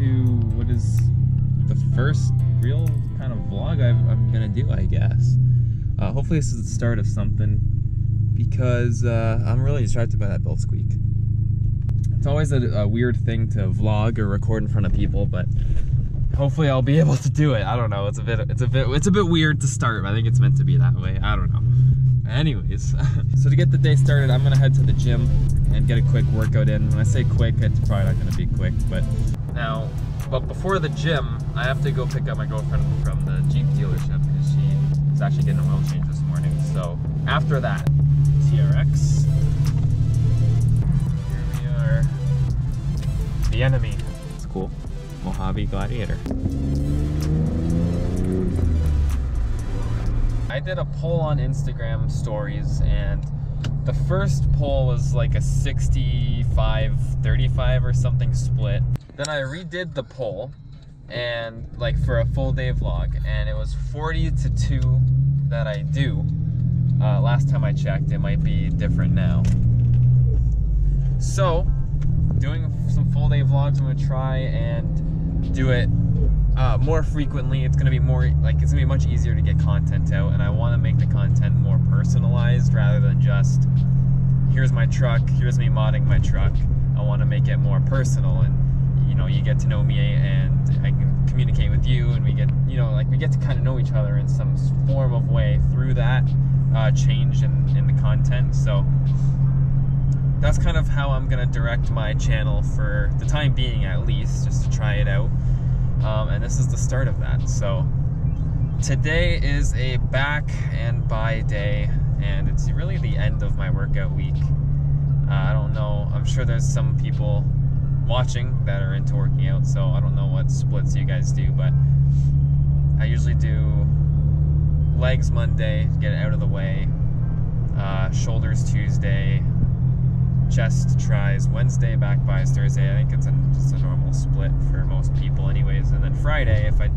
to what is the first real kind of vlog I'm gonna do, I guess. Hopefully this is the start of something, because I'm really distracted by that belt squeak. It's always a weird thing to vlog or record in front of people, but hopefully I'll be able to do it. I don't know. It's a bit weird to start. I think it's meant to be that way. I don't know. Anyways, so to get the day started, I'm gonna head to the gym and get a quick workout in. When I say quick, it's probably not gonna be quick, but before the gym, I have to go pick up my girlfriend from the Jeep dealership because she is actually getting an oil change this morning. So after that, TRX. Here we are. The enemy. It's cool. Mojave Gladiator. I did a poll on Instagram stories, and the first poll was like a 65-35 or something split. Then I redid the poll, and like for a full day vlog, and it was 40-2 that I do. Last time I checked, it might be different now. So, doing some full day vlogs, I'm gonna try and do it more frequently. It's gonna be much easier to get content out, and I want to make the content more personalized rather than just here's my truck, here's me modding my truck. I want to make it more personal, and you know, you get to know me and I can communicate with you, and we get to kind of know each other in some form of way through that change in the content. So that's kind of how I'm gonna direct my channel for the time being, at least, just to try it out. And this is the start of that. So today is a back and by day, and it's really the end of my workout week. I don't know, I'm sure there's some people watching that are into working out, so I don't know what splits you guys do, but I usually do legs Monday, get it out of the way, shoulders Tuesday, chest tries Wednesday, back buys Thursday. I think it's just a normal split for most people anyways. And then Friday, if I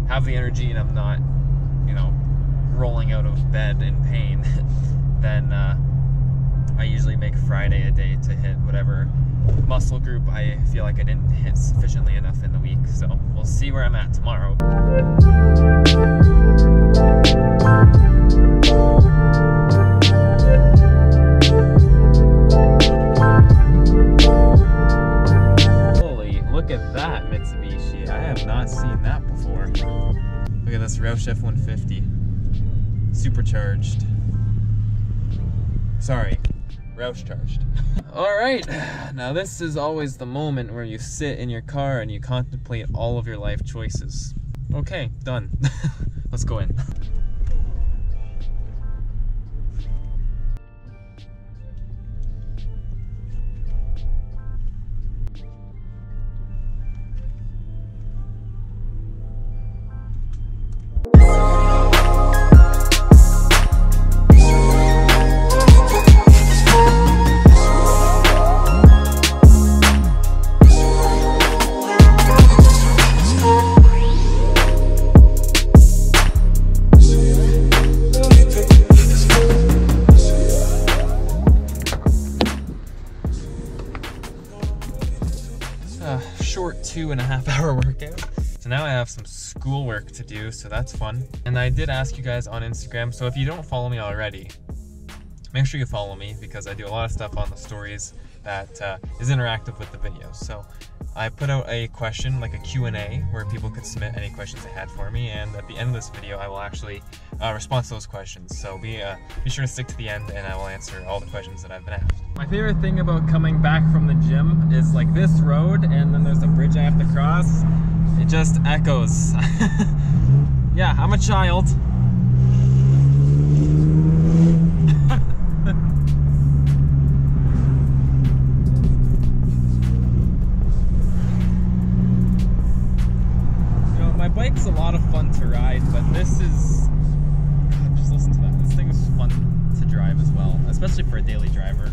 have the energy and I'm not, rolling out of bed in pain, then I usually make Friday a day to hit whatever muscle group I feel like I didn't hit sufficiently enough in the week. So we'll see where I'm at tomorrow. Look at that Mitsubishi. I have not seen that before. Look at this Roush F-150. Supercharged. Sorry, Roush charged. Alright, now this is always the moment where you sit in your car and you contemplate all of your life choices. Okay, done. Let's go in. Short 2.5 hour workout. So now I have some schoolwork to do, so that's fun. And I did ask you guys on Instagram, so if you don't follow me already, make sure you follow me, because I do a lot of stuff on the stories that is interactive with the videos. So I put out a question, like a Q&A, where people could submit any questions they had for me, and at the end of this video I will actually respond to those questions. So be sure to stick to the end, and I will answer all the questions that I've been asked. My favorite thing about coming back from the gym is like this road, and then there's a bridge I have to cross. It just echoes. Yeah, I'm a child. My bike's a lot of fun to ride, but this is... God, just listen to that. This thing is fun to drive as well, especially for a daily driver.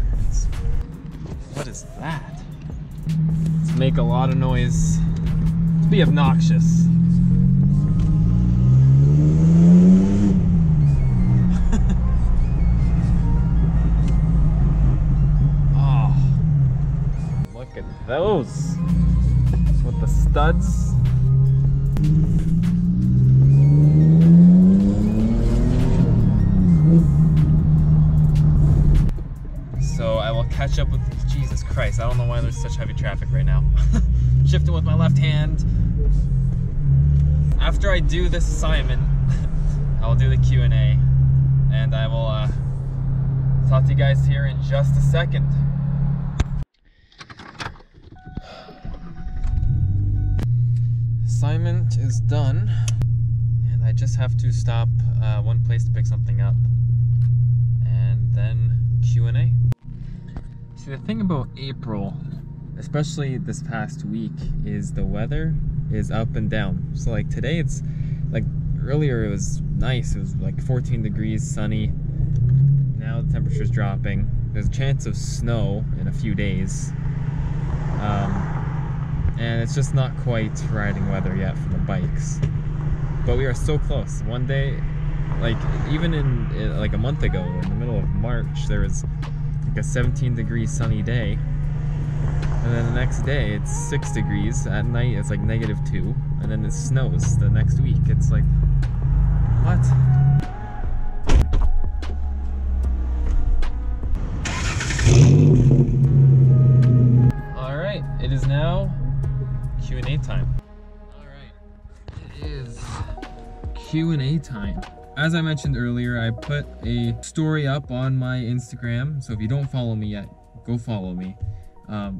What is that? Let's make a lot of noise. Let's be obnoxious. Oh, look at those. What the studs. So I will catch up with, Jesus Christ, I don't know why there's such heavy traffic right now. Shifting with my left hand. After I do this assignment, I'll do the Q&A, and I will talk to you guys here in just a second. Assignment is done, and I just have to stop one place to pick something up, and then Q&A. See, the thing about April, especially this past week, is the weather is up and down. So like today, it's like earlier it was nice, it was like 14 degrees, sunny. Now the temperature's dropping. There's a chance of snow in a few days. And it's just not quite riding weather yet for the bikes. But we are so close. One day, like even in like a month ago, in the middle of March, there was like a 17-degree sunny day. And then the next day it's 6 degrees. At night it's like -2. And then it snows the next week. It's like, what? Alright, it is now Q&A time. Alright, it is Q&A time. As I mentioned earlier, I put a story up on my Instagram, so if you don't follow me yet, go follow me,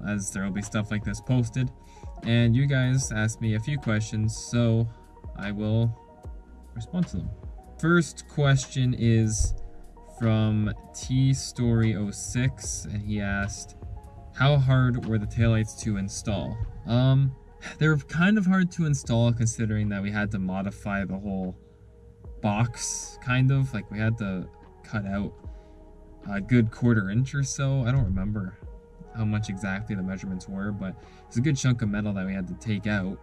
as there will be stuff like this posted. And you guys asked me a few questions, so I will respond to them. First question is from tstory06, and he asked, how hard were the taillights to install? They're kind of hard to install considering that we had to modify the whole box, kind of. Like we had to cut out a good 1/4 inch or so. I don't remember how much exactly the measurements were, but it's a good chunk of metal that we had to take out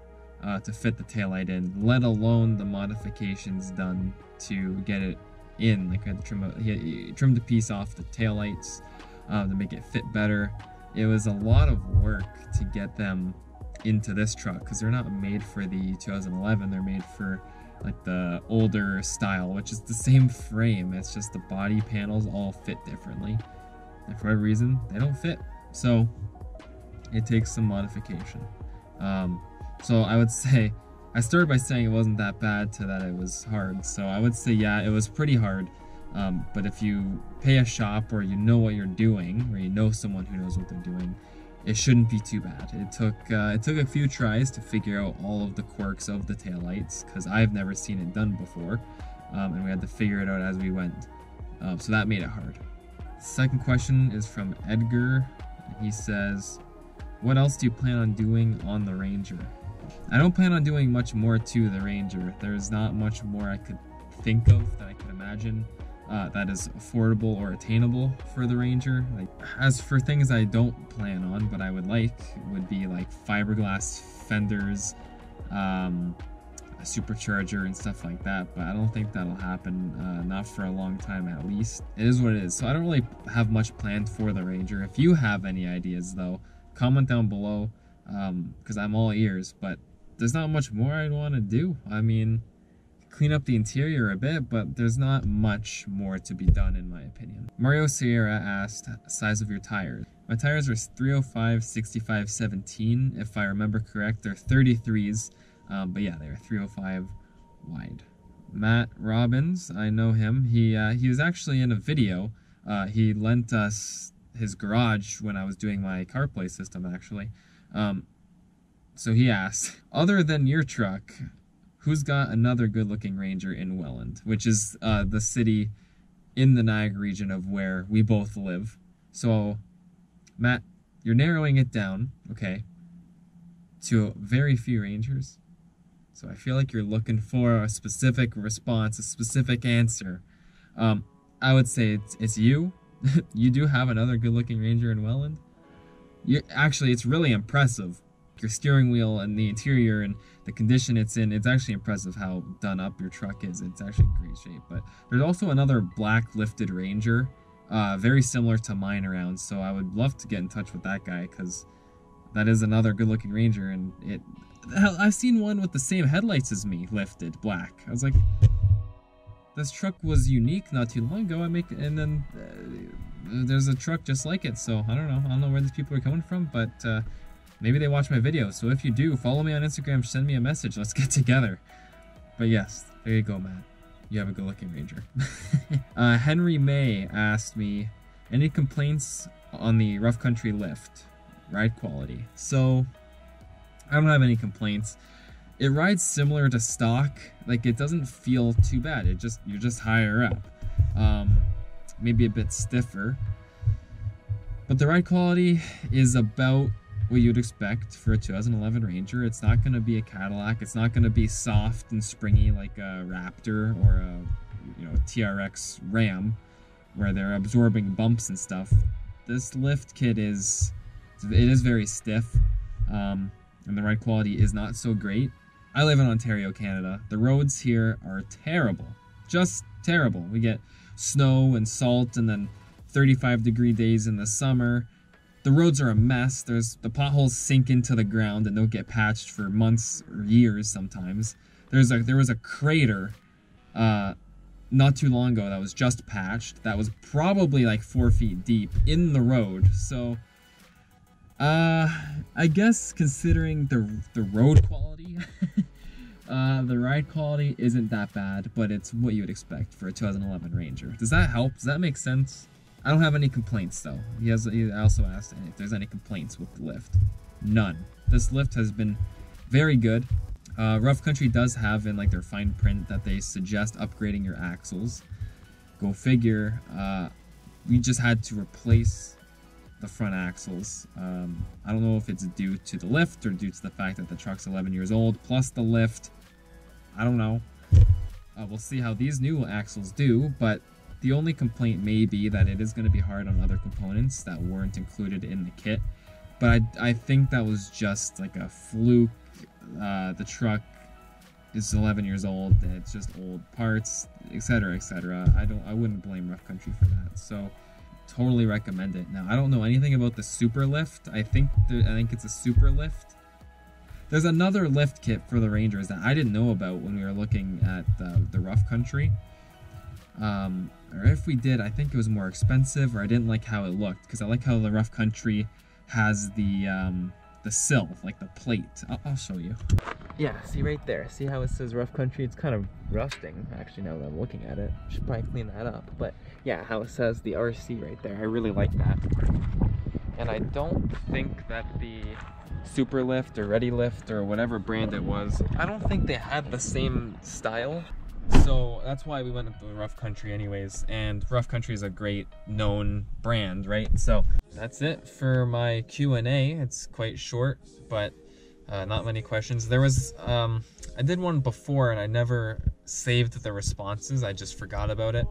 to fit the taillight in, let alone the modifications done to get it in. Like we had to trim the piece off the taillights to make it fit better. It was a lot of work to get them into this truck because they're not made for the 2011. They're made for like the older style, which is the same frame. It's just the body panels all fit differently, and for whatever reason they don't fit. So it takes some modification. So I would say, I started by saying it wasn't that bad to that it was hard. So I would say, yeah, it was pretty hard. But if you pay a shop or you know what you're doing, or you know someone who knows what they're doing, it shouldn't be too bad. It took a few tries to figure out all of the quirks of the taillights, because I've never seen it done before, and we had to figure it out as we went. So that made it hard. Second question is from Edgar. He says, what else do you plan on doing on the Ranger? I don't plan on doing much more to the Ranger. There's not much more I could think of that I could imagine that is affordable or attainable for the Ranger. Like, as for things I don't plan on, but I would like, would be like fiberglass fenders, a supercharger and stuff like that, but I don't think that'll happen, not for a long time at least. It is what it is, so I don't really have much planned for the Ranger. If you have any ideas though, comment down below, because I'm all ears, but there's not much more I'd want to do. I mean, clean up the interior a bit, but there's not much more to be done in my opinion. Mario Sierra asked, size of your tires. My tires are 305 65 17, if I remember correct. They're 33s, but yeah, they're 305 wide. Matt Robbins, I know him. He was actually in a video. He lent us his garage when I was doing my CarPlay system, actually. So he asked, other than your truck, who's got another good-looking Ranger in Welland, which is the city in the Niagara region of where we both live. So, Matt, you're narrowing it down, okay, to very few Rangers. So I feel like you're looking for a specific response, a specific answer. I would say it's you. You do have another good-looking Ranger in Welland. Actually, it's really impressive. Your steering wheel and the interior and the condition it's in, it's actually impressive how done up your truck is. It's actually in great shape. But there's also another black lifted Ranger, very similar to mine around, so I would love to get in touch with that guy, because that is another good-looking Ranger, and I've seen one with the same headlights as me lifted, black. I was like, this truck was unique not too long ago. And then there's a truck just like it, so I don't know where these people are coming from, but maybe they watch my videos. So if you do, follow me on Instagram, send me a message, let's get together. But yes, there you go, Matt. You have a good-looking Ranger. Henry May asked me, any complaints on the rough country lift? Ride quality. So, I don't have any complaints. It rides similar to stock. Like, it doesn't feel too bad. You're just higher up. Maybe a bit stiffer. But the ride quality is about what you'd expect for a 2011 Ranger. It's not going to be a Cadillac. It's not going to be soft and springy like a Raptor or a TRX Ram, where they're absorbing bumps and stuff. This lift kit is very stiff, and the ride quality is not so great. I live in Ontario, Canada. The roads here are terrible, just terrible. We get snow and salt, and then 35-degree days in the summer. The roads are a mess. The potholes sink into the ground and don't get patched for months or years sometimes. There was a crater not too long ago that was just patched. That was probably like 4 feet deep in the road. So I guess considering the road quality, the ride quality isn't that bad, but it's what you would expect for a 2011 Ranger. Does that help? Does that make sense? I don't have any complaints though. He also asked if there's any complaints with the lift. None. This lift has been very good. Rough Country does have in like their fine print that they suggest upgrading your axles. Go figure. We just had to replace the front axles. I don't know if it's due to the lift or due to the fact that the truck's 11 years old plus the lift. I don't know. We'll see how these new axles do, but the only complaint may be that it is going to be hard on other components that weren't included in the kit. But I think that was just like a fluke. The truck is 11 years old, it's just old parts, etc, etc. I wouldn't blame Rough Country for that. So totally recommend it. Now I don't know anything about the super lift. I think it's a super lift. There's another lift kit for the Rangers that I didn't know about when we were looking at the Rough Country. Or if we did, I think it was more expensive, or I didn't like how it looked, because I like how the Rough Country has the sill, like the plate. I'll show you. Yeah, see right there. See how it says Rough Country? It's kind of rusting, actually, now that I'm looking at it. Should probably clean that up. But yeah, how it says the RC right there. I really like that. And I don't think that the Super Lift or Ready Lift or whatever brand it was, I don't think they had the same style. So that's why we went with the Rough Country anyways, and Rough Country is a great known brand, right? So that's it for my Q&A. It's quite short, but not many questions. There was, I did one before and I never saved the responses, I just forgot about it.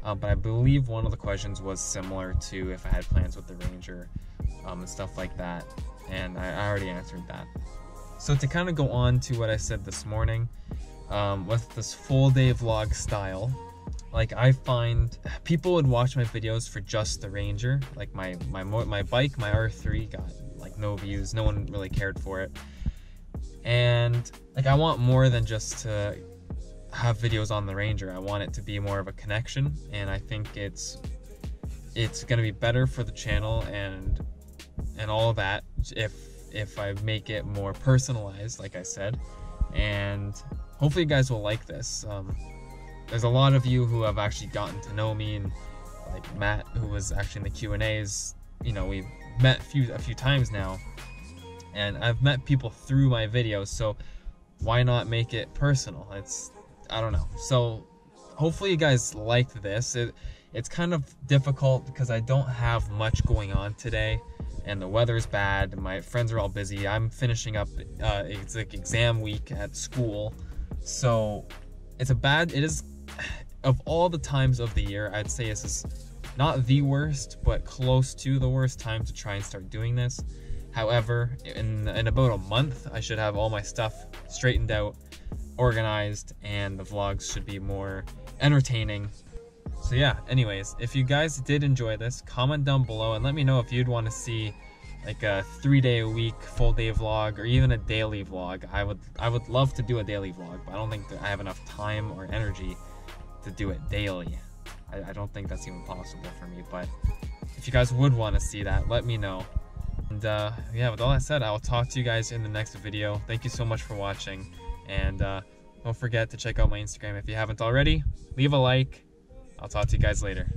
But I believe one of the questions was similar to if I had plans with the Ranger and stuff like that, and I already answered that. So to kind of go on to what I said this morning, with this full day vlog style, like I find people would watch my videos for just the Ranger. Like my bike, my R3 got like no views, no one really cared for it. And like I want more than just to have videos on the Ranger. I want it to be more of a connection, and I think it's gonna be better for the channel and all of that if I make it more personalized, like I said. And hopefully you guys will like this. There's a lot of you who have actually gotten to know me, and like Matt, who was actually in the Q&As, you know, we've met a few times now, and I've met people through my videos, so why not make it personal? I don't know. So hopefully you guys liked this. It's kind of difficult because I don't have much going on today, and the weather's bad, my friends are all busy. I'm finishing up, it's like exam week at school, so it is, of all the times of the year, I'd say this is not the worst, but close to the worst time to try and start doing this. However, in about a month, I should have all my stuff straightened out, organized, and the vlogs should be more entertaining. So yeah, anyways, if you guys did enjoy this, comment down below and let me know if you'd want to see like a 3-day-a-week full day vlog, or even a daily vlog. I would love to do a daily vlog, but I don't think that I have enough time or energy to do it daily. I don't think that's even possible for me, but if you guys would want to see that, let me know. And yeah, with all that said, I will talk to you guys in the next video. Thank you so much for watching, and don't forget to check out my Instagram if you haven't already. Leave a like. I'll talk to you guys later.